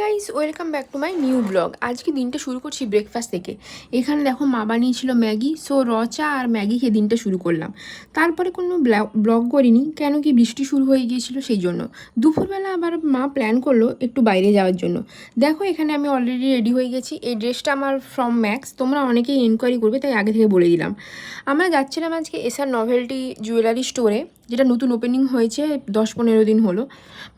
Guys welcome back to my new blog. আজকে দিনটা শুরু করছি ব্রেকফাস্ট থেকে। এখানে দেখো মা বানিয়েছিল ম্যাগি, সো চা আর ম্যাগি খেয়ে দিনটা শুরু করলাম। তারপরে কোনো ব্লগ করিনি, কেন কি বৃষ্টি শুরু হয়ে গিয়েছিল সেই জন্য। দুপুরবেলা আবার মা প্ল্যান করলো একটু বাইরে যাওয়ার জন্য। দেখো এখানে আমি অলরেডি রেডি হয়ে গেছি। এই ড্রেসটা আমার ফ্রম ম্যাক্স, তোমরা অনেকেই এনকোয়ারি করবে তাই আগে থেকে বলে দিলাম। আমরা যাচ্ছিলাম আজকে এসআর নভেলটি জুয়েলারি স্টোরে, যেটা নতুন ওপেনিং হয়েছে 10-15 দিন হলো।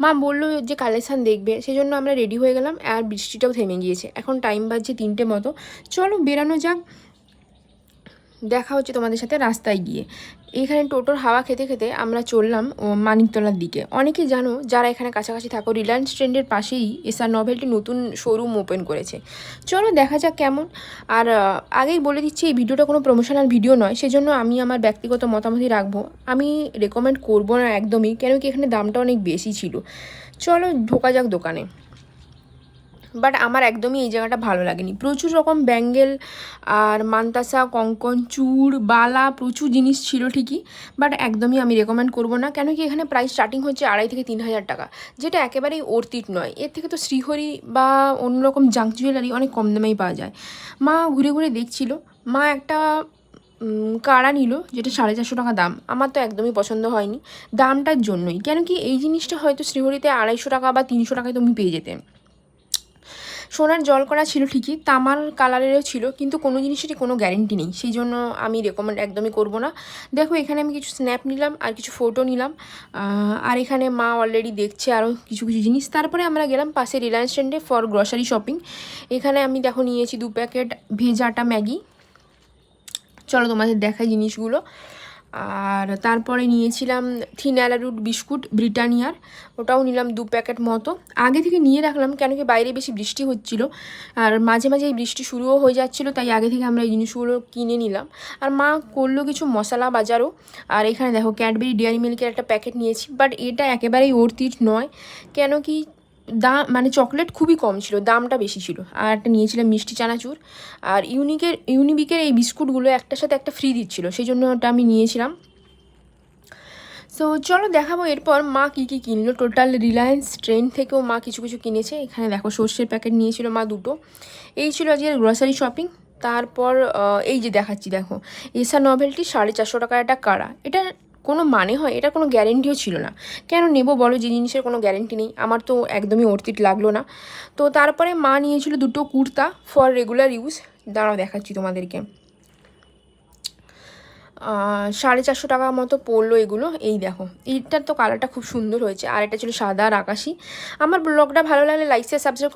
মা বললো যে কালেকশান দেখবে, সেই জন্য আমরা রেডি হয়ে গেলাম। আর বৃষ্টিটাও থেমে গিয়েছে, এখন টাইম বাজছে 3টে মতো। চলো বেরানো যাক, দেখা হচ্ছে তোমাদের সাথে রাস্তায় গিয়ে। এখানে টোটোর হাওয়া খেতে খেতে আমরা চললাম মানিকতলার দিকে। অনেকেই জানো যারা এখানে কাছাকাছি থাকো, রিলায়েন্স ট্রেন্ডের পাশেই এসআর নভেলটি নতুন শোরুম ওপেন করেছে। চলো দেখা যাক কেমন। আর আগেই বলে দিচ্ছি, এই ভিডিওটা কোনো প্রমোশনাল ভিডিও নয়, সেজন্য আমি আমার ব্যক্তিগত মতামতই রাখবো। আমি রেকমেন্ড করবো না একদমই, কেন কি এখানে দামটা অনেক বেশি ছিল। চলো ঢোকা যাক দোকানে। বাট আমার একদমই এই জায়গাটা ভালো লাগেনি। প্রচুর রকম ব্যাঙ্গেল আর মান্তাসা, কঙ্কন, চূড়, বালা, প্রচুর জিনিস ছিল ঠিকই, বাট একদমই আমি রেকমেন্ড করবো না। কেন কি এখানে প্রাইস স্টার্টিং হচ্ছে 2,500 থেকে 3,000 টাকা, যেটা একেবারেই অর্থিত নয়। এর থেকে তো শ্রীহরি বা অন্যরকম জাঙ্ক জুয়েলারি অনেক কম দামেই পাওয়া যায়। মা ঘুরে ঘুরে দেখছিল, মা একটা কাড়া নিল যেটা 450 টাকা দাম। আমার তো একদমই পছন্দ হয়নি দামটার জন্যই। কেন কি এই জিনিসটা হয়তো শ্রীহরিতে 250 টাকা বা 300 টাকায় তুমি পেয়ে যেতে। সোনার জল করা ছিল ঠিকই, তামার কালারেরও ছিল, কিন্তু কোনো জিনিসেরই কোনো গ্যারেন্টি নেই, সেই জন্য আমি রেকমেন্ড একদমই করব না। দেখো এখানে আমি কিছু স্ন্যাপ নিলাম আর কিছু ফটো নিলাম। আর এখানে মা অলরেডি দেখছে আরও কিছু কিছু জিনিস। তারপরে আমরা গেলাম পাশে রিলায়েন্স ট্রেন্ডে ফর গ্রসারি শপিং। এখানে আমি দেখো নিয়েছি 2 প্যাকেট ভেজাটা ম্যাগি। চলো তোমাদের দেখাই জিনিসগুলো। আর তারপরে নিয়েছিলাম থিন অ্যারারুট বিস্কুট ব্রিটানিয়ার, ওটাও নিলাম 2 প্যাকেট মতো। আগে থেকে নিয়ে রাখলাম, কেন কি বাইরে বেশি বৃষ্টি হচ্ছিল আর মাঝে মাঝে এই বৃষ্টি শুরুও হয়ে যাচ্ছিলো, তাই আগে থেকে আমরা এই জিনিসগুলো কিনে নিলাম। আর মা করলো কিছু মশলা বাজারও। আর এখানে দেখো ক্যাডবেরি ডেয়ারি মিল্কের একটা প্যাকেট নিয়েছি, বাট এটা একেবারেই অর্থিত নয়। কেন কি দাম মানে চকলেট খুবই কম ছিল, দামটা বেশি ছিল। আর একটা নিয়েছিলাম মিষ্টি চানাচুর। আর ইউনিবিকের এই বিস্কুটগুলো একটার সাথে একটা ফ্রি দিচ্ছিলো, সেই জন্য ওটা আমি নিয়েছিলাম। সো চলো দেখাবো এরপর মা কী কী কিনলো। টোটাল রিলায়েন্স ট্রেন্ড থেকেও মা কিছু কিছু কিনেছে। এখানে দেখো সর্ষের প্যাকেট নিয়েছিল মা 2টো। এই ছিল আজকের গ্রসারি শপিং। তারপর এই যে দেখাচ্ছি, দেখো এসআর নভেলটি 450 টাকার একটা কাড়া। এটা কোনো মানে হয়? এটা কোনো গ্যারেন্টিও ছিল না। কেন নেবো বলো, যে জিনিসের কোনো গ্যারেন্টি নেই? আমার তো একদমই অর্থিত লাগলো না। তো তারপরে মা নিয়েছিল 2টো কুর্তা ফর রেগুলার ইউজ। দাঁড়াও দেখাচ্ছি তোমাদেরকে। 450 টাকা মতো পড়লো এগুলো। এই দেখো, এইটার তো কালারটা খুব সুন্দর হয়েছে, আর এটা ছিল সাদা আর আকাশি। আমার ব্লগটা ভালো লাগলে লাইক শেয়ার সাবস্ক্রাইব